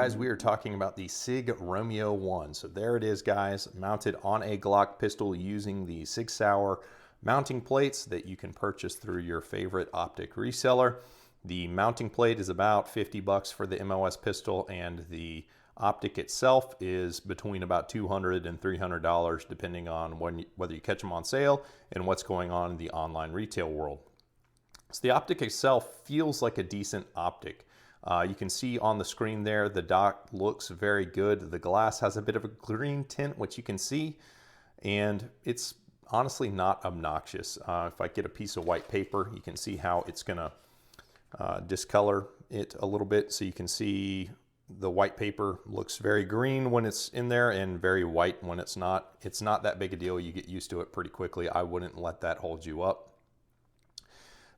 guys, we are talking about the Sig Romeo 1. So there it is, guys, mounted on a Glock pistol using the Sig Sauer mounting plates that you can purchase through your favorite Optic reseller. The mounting plate is about 50 bucks for the MOS pistol, and the Optic itself is between about $200 and $300 depending on whether you catch them on sale and what's going on in the online retail world. So the Optic itself feels like a decent optic. You can see on the screen there, the dot looks very good. The glass has a bit of a green tint, which you can see, and it's honestly not obnoxious. If I get a piece of white paper, you can see how it's gonna discolor it a little bit. So you can see the white paper looks very green when it's in there and very white when it's not. It's not that big a deal. You get used to it pretty quickly. I wouldn't let that hold you up.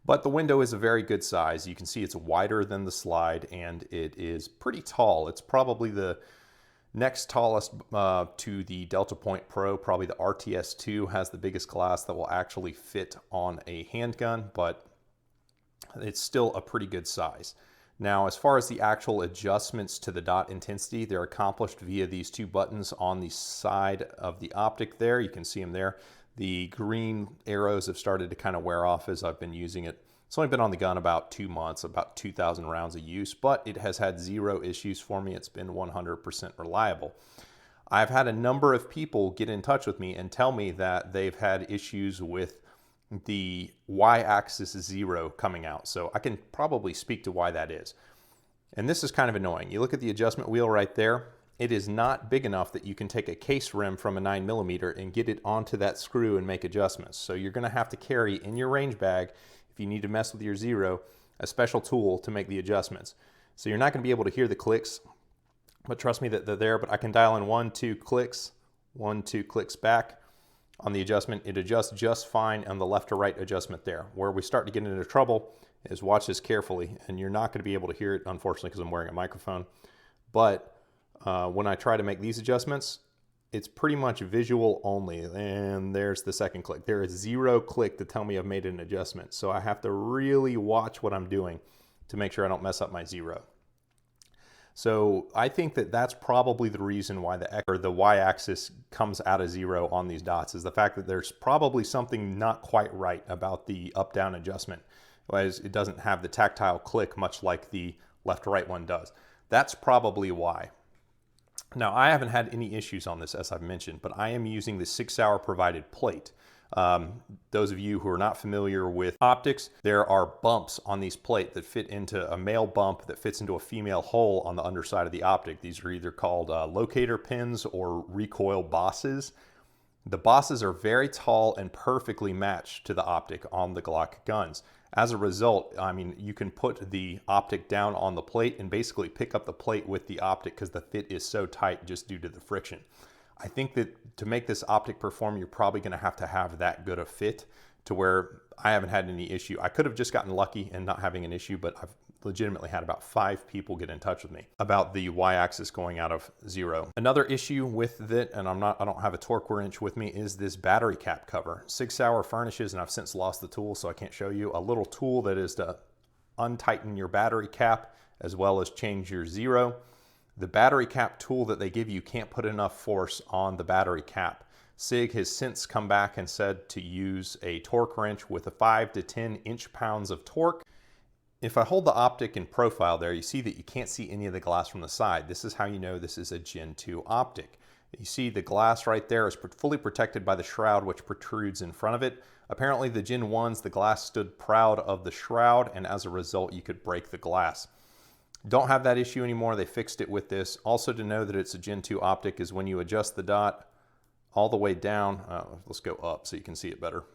But the window is a very good size. You can see it's wider than the slide, and it is pretty tall. It's probably the next tallest to the Delta Point Pro. Probably the RTS2 has the biggest glass that will actually fit on a handgun, but it's still a pretty good size. Now, as far as the actual adjustments to the dot intensity, they're accomplished via these two buttons on the side of the Optic there. You can see them there. The green arrows have started to kind of wear off as I've been using it. It's only been on the gun about 2 months, about 2,000 rounds of use, but it has had zero issues for me. It's been 100% reliable. I've had a number of people get in touch with me and tell me that they've had issues with the Y-axis zero coming out. So I can probably speak to why that is. And this is kind of annoying. You look at the adjustment wheel right there. It is not big enough that you can take a case rim from a 9mm and get it onto that screw and make adjustments. So you're gonna have to carry in your range bag, if you need to mess with your zero, a special tool to make the adjustments. So you're not gonna be able to hear the clicks, but trust me that they're there. But I can dial in 1, 2 clicks, 1, 2 clicks back on the adjustment. It adjusts just fine on the left to right adjustment there. Where we start to get into trouble is, watch this carefully, and you're not gonna be able to hear it, unfortunately, because I'm wearing a microphone. But when I try to make these adjustments, it's pretty much visual only. And there's the second click. There is zero click to tell me I've made an adjustment. So I have to really watch what I'm doing to make sure I don't mess up my zero. So I think that that's probably the reason why the Y-axis comes out of zero on these dots, is the fact that there's probably something not quite right about the up-down adjustment, as it doesn't have the tactile click much like the left-to-right one does. That's probably why. Now, I haven't had any issues on this, as I've mentioned, but I am using the Sig Sauer provided plate. Those of you who are not familiar with optics, there are bumps on these plate that fit into a male bump that fits into a female hole on the underside of the Optic. These are either called locator pins or recoil bosses. The bosses are very tall and perfectly matched to the Optic on the Glock guns. As a result, I mean, you can put the Optic down on the plate and basically pick up the plate with the Optic because the fit is so tight just due to the friction. I think that to make this Optic perform, you're probably going to have that good a fit to where I haven't had any issue. I could have just gotten lucky and not having an issue, but I've legitimately had about 5 people get in touch with me about the Y-axis going out of zero. Another issue with it, and I don't have a torque wrench with me, is this battery cap cover. Sig Sauer furnishes, and I've since lost the tool, so I can't show you, a little tool that is to untighten your battery cap as well as change your zero. The battery cap tool that they give you can't put enough force on the battery cap. Sig has since come back and said to use a torque wrench with a 5 to 10 inch-pounds of torque. If I hold the Optic in profile there, you see that you can't see any of the glass from the side. This is how you know this is a Gen 2 Optic. You see the glass right there is fully protected by the shroud, which protrudes in front of it. Apparently the Gen 1s, the glass stood proud of the shroud, and as a result, you could break the glass. Don't have that issue anymore. They fixed it with this. Also, to know that it's a Gen 2 Optic is when you adjust the dot all the way down. Let's go up so you can see it better.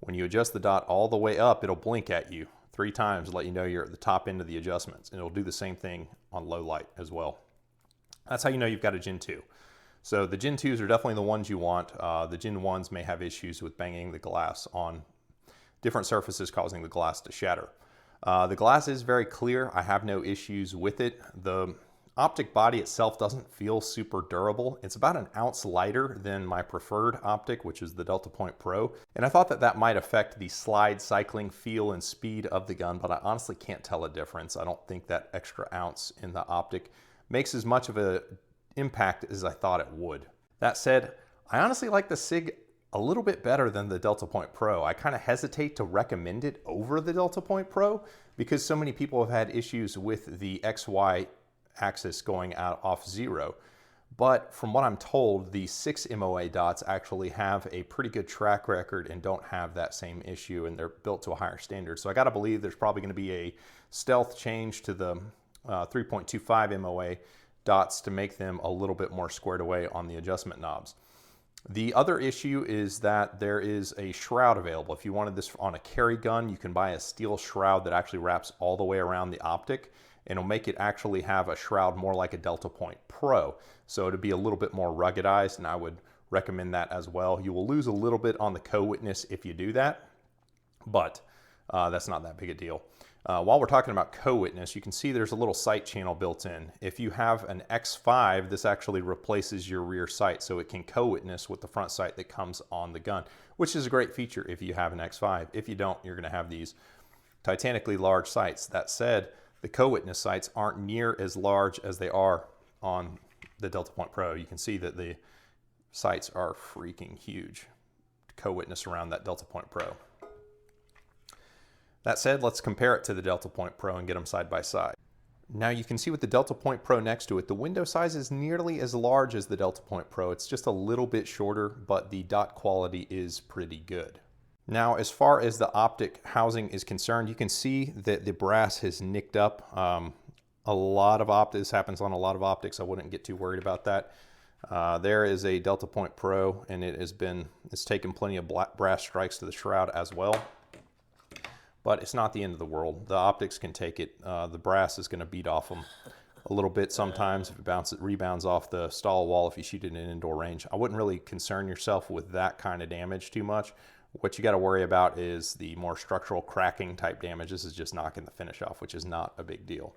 When you adjust the dot all the way up, it'll blink at you 3 times to let you know you're at the top end of the adjustments, and it'll do the same thing on low light as well. That's how you know you've got a Gen 2. So the Gen 2s are definitely the ones you want. The Gen 1s may have issues with banging the glass on different surfaces, causing the glass to shatter. The glass is very clear. I have no issues with it. The Optic body itself doesn't feel super durable. It's about an ounce lighter than my preferred Optic, which is the Delta Point Pro. And I thought that that might affect the slide cycling feel and speed of the gun, but I honestly can't tell a difference. I don't think that extra ounce in the Optic makes as much of an impact as I thought it would. That said, I honestly like the Sig a little bit better than the Delta Point Pro. I kind of hesitate to recommend it over the Delta Point Pro because so many people have had issues with the XY axis going out off zero. But from what I'm told, the 6 MOA dots actually have a pretty good track record and don't have that same issue, and they're built to a higher standard. So I gotta believe there's probably gonna be a stealth change to the 3.25 MOA dots to make them a little bit more squared away on the adjustment knobs. The other issue is that there is a shroud available. If you wanted this on a carry gun, you can buy a steel shroud that actually wraps all the way around the optic, and it'll make it actually have a shroud more like a Delta Point Pro. So it'll be a little bit more ruggedized, and I would recommend that as well. You will lose a little bit on the co-witness if you do that, but that's not that big a deal. While we're talking about co-witness, you can see there's a little sight channel built in. If you have an X5, this actually replaces your rear sight, so it can co-witness with the front sight that comes on the gun, which is a great feature if you have an X5. If you don't, you're gonna have these titanically large sights. That said, the co-witness sights aren't near as large as they are on the Delta Point Pro. You can see that the sights are freaking huge to co-witness around that Delta Point Pro. That said, let's compare it to the Delta Point Pro and get them side by side. Now you can see with the Delta Point Pro next to it, the window size is nearly as large as the Delta Point Pro. It's just a little bit shorter, but the dot quality is pretty good. Now, as far as the optic housing is concerned, you can see that the brass has nicked up. A lot of optics, this happens on a lot of optics. I wouldn't get too worried about that. There is a Delta Point Pro, and it's taken plenty of brass strikes to the shroud as well. But it's not the end of the world. The optics can take it. The brass is gonna beat off them a little bit sometimes if it rebounds off the stall wall if you shoot it in indoor range. I wouldn't really concern yourself with that kind of damage too much. What you got to worry about is the more structural cracking type damage. This is just knocking the finish off, which is not a big deal.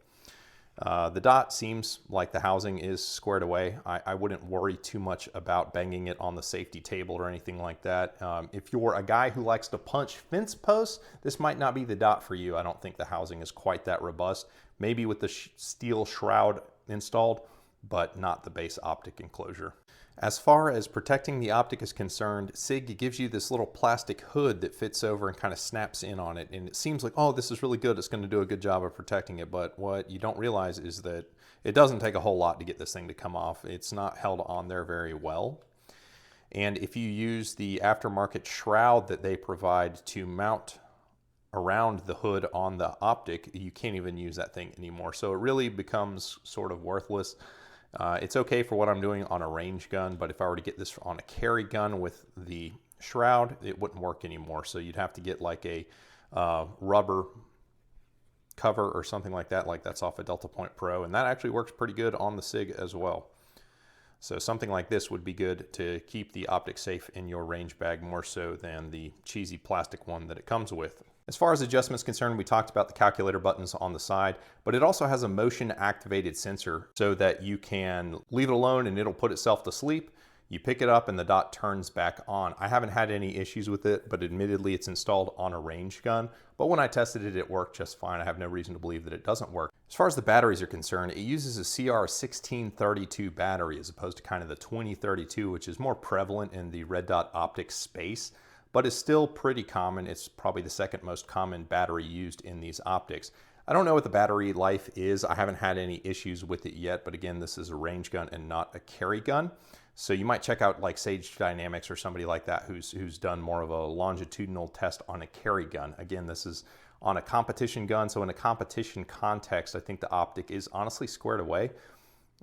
The dot seems like the housing is squared away. I wouldn't worry too much about banging it on the safety table or anything like that. If you're a guy who likes to punch fence posts, this might not be the dot for you. I don't think the housing is quite that robust. Maybe with the steel shroud installed, but not the base optic enclosure. As far as protecting the optic is concerned, Sig gives you this little plastic hood that fits over and kind of snaps in on it. And it seems like, oh, this is really good. It's going to do a good job of protecting it. But what you don't realize is that it doesn't take a whole lot to get this thing to come off. It's not held on there very well. And if you use the aftermarket shroud that they provide to mount around the hood on the optic, you can't even use that thing anymore. So it really becomes sort of worthless. It's okay for what I'm doing on a range gun, but if I were to get this on a carry gun with the shroud, it wouldn't work anymore. So you'd have to get like a rubber cover or something like that, like that's off a Delta Point Pro, and that actually works pretty good on the Sig as well. So something like this would be good to keep the optic safe in your range bag more so than the cheesy plastic one that it comes with. As far as adjustments concerned, we talked about the calculator buttons on the side, but it also has a motion activated sensor so that you can leave it alone and it'll put itself to sleep. You pick it up and the dot turns back on. I haven't had any issues with it, but admittedly it's installed on a range gun. But when I tested it, it worked just fine. I have no reason to believe that it doesn't work. As far as the batteries are concerned, it uses a CR1632 battery as opposed to kind of the 2032, which is more prevalent in the red dot optic space, but is still pretty common. It's probably the second most common battery used in these optics. I don't know what the battery life is. I haven't had any issues with it yet, but again, this is a range gun and not a carry gun. So you might check out like Sage Dynamics or somebody like that who's done more of a longitudinal test on a carry gun. Again, this is on a competition gun, so in a competition context, I think the optic is honestly squared away,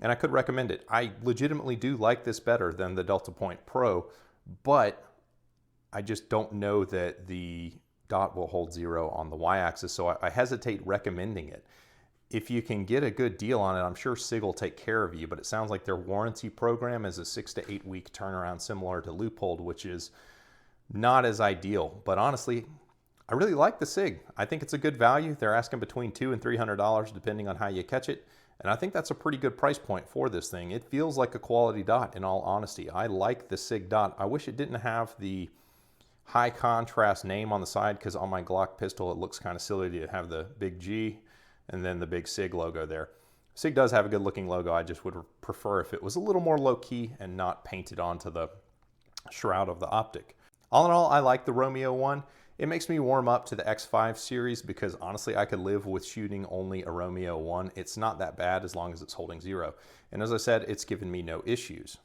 and I could recommend it. I legitimately do like this better than the Delta Point Pro, but I just don't know that the dot will hold zero on the y-axis, so I hesitate recommending it. If you can get a good deal on it, I'm sure Sig will take care of you, but it sounds like their warranty program is a 6 to 8 week turnaround similar to Leupold, which is not as ideal. But honestly, I really like the Sig. I think it's a good value. They're asking between $200 and $300 depending on how you catch it. And I think that's a pretty good price point for this thing. It feels like a quality dot in all honesty. I like the Sig dot. I wish it didn't have the high contrast name on the side, because on my Glock pistol it looks kind of silly to have the big G and then the big Sig logo there. Sig does have a good looking logo. I just would prefer if it was a little more low key and not painted onto the shroud of the Optic. All in all, I like the Romeo 1. It makes me warm up to the X5 series because honestly, I could live with shooting only a Romeo 1. It's not that bad as long as it's holding 0. And as I said, it's given me no issues.